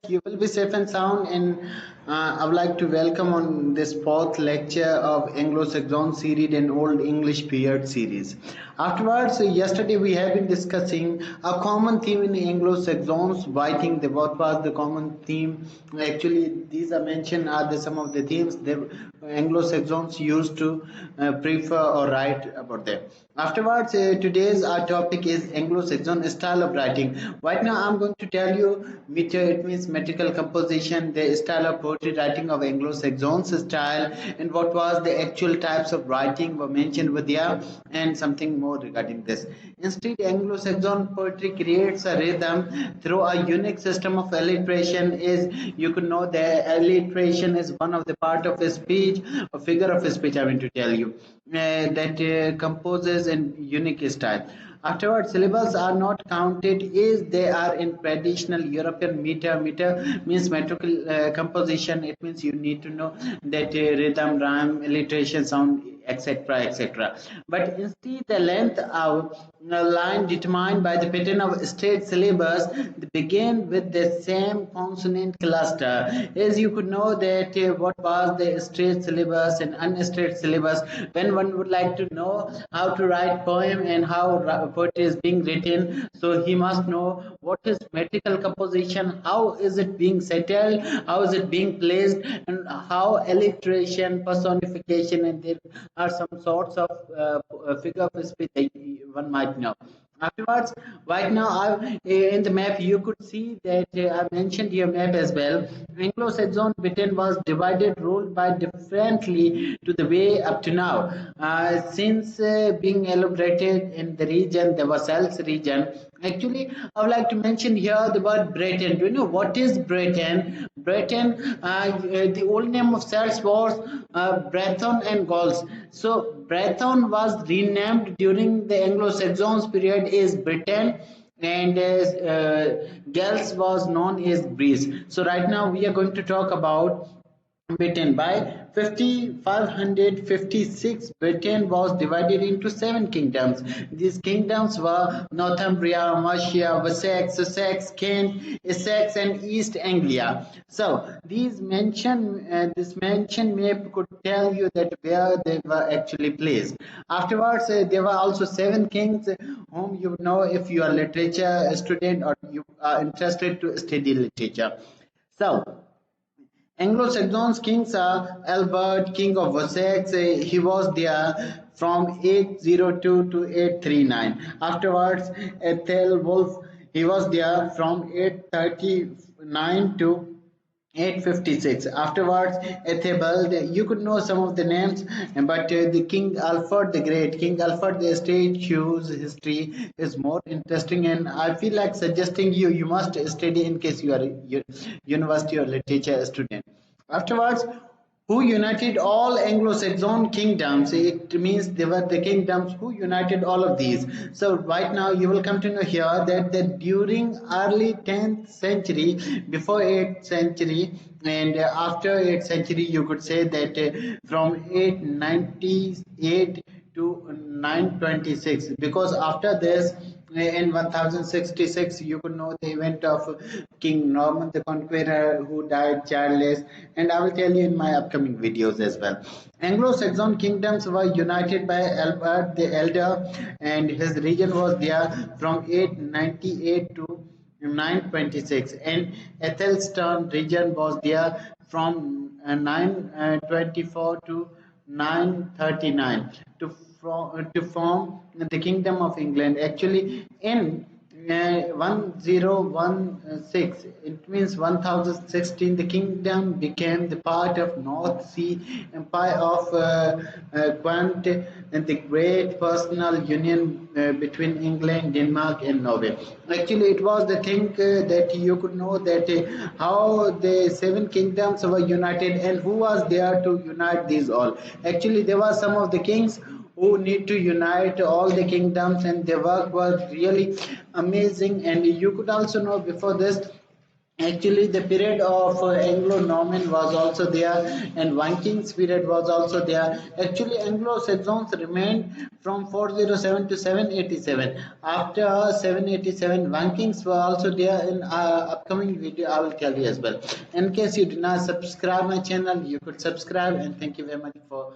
You will be safe and sound, and I would like to welcome on this fourth lecture of Anglo Saxon series and Old English period series. Afterwards, yesterday we have been discussing a common theme in Anglo Saxons writing. What was the common theme? Actually, these are mentioned are some of the themes the Anglo Saxons used to prefer or write about them. Afterwards, today's our topic is Anglo Saxon style of writing. Right now, I'm going to tell you meter, it means metrical composition, the style of poetry writing of Anglo Saxon style, and what was the actual types of writing were mentioned with here, and something more regarding this. Instead, Anglo Saxon poetry creates a rhythm through a unique system of alliteration. Is you could know that alliteration is one of the part of a speech, a figure of a speech. I mean to tell you that composes in unique style. Afterwards, syllables are not counted is they are in traditional European meter. Meter means metrical composition. It means you need to know that rhythm, rhyme, alliteration, sound, etc., etc. But instead, the length of a line determined by the pattern of straight syllables begin with the same consonant cluster. As you could know that what was the straight syllabus and unstraight syllabus. When one would like to know how to write poem and how poetry is being written, so he must know what is metrical composition, how is it being settled, how is it being placed, and how alliteration, personification, and there are some sorts of figure of speech that one might know. Afterwards, right now, in the map, you could see that I mentioned your map as well. Anglo-Saxon Britain was divided, ruled by differently to the way up to now. Since being elaborated in the region, the Versailles region. Actually, I would like to mention here the word Britain. Do you know what is Britain? Britain, the old name of Celts was Breton and Gauls. So Breton was renamed during the Anglo-Saxons period as Britain, and Gales was known as Greece. So right now we are going to talk about Britain. By 5556, Britain was divided into seven kingdoms. These kingdoms were Northumbria, Mercia, Wessex, Sussex, Kent, Essex, and East Anglia. So this mention map could tell you that where they were actually placed. Afterwards, there were also seven kings whom you know if you are a literature student or you are interested to study literature. So Anglo-Saxon kings are Albert, king of Wessex. He was there from 802 to 839. Afterwards, Ethelwulf, he was there from 839 to 856. Afterwards, Ethelbald, you could know some of the names, but the King Alfred the Great, King Alfred the statue's history is more interesting, and I feel like suggesting you must study in case you are a university or literature student. Afterwards, who united all Anglo-Saxon kingdoms. It means they were the kingdoms who united all of these. So right now you will come to know here that during early 10th century, before 8th century, and after 8th century, you could say that from 898 to 926, because after this in 1066 you could know the event of King Norman the Conqueror who died childless, and I will tell you in my upcoming videos as well. Anglo-Saxon kingdoms were united by Albert the Elder, and his region was there from 898 to 926, and Athelstan region was there from 924 to 939 to form the Kingdom of England. Actually, in 1016, it means 1016, the kingdom became the part of North Sea Empire of Quant, and the great personal union between England, Denmark, and Norway. Actually, it was the thing that you could know that how the seven kingdoms were united and who was there to unite these all. Actually, there were some of the kings who need to unite all the kingdoms, and their work was really amazing. And you could also know before this Actually, the period of Anglo-Norman was also there, and Vikings period was also there. Actually, Anglo-Saxons remained from 407 to 787. After 787, Vikings were also there. In upcoming video, I will tell you as well. In case you do not subscribe my channel, you could subscribe, and thank you very much for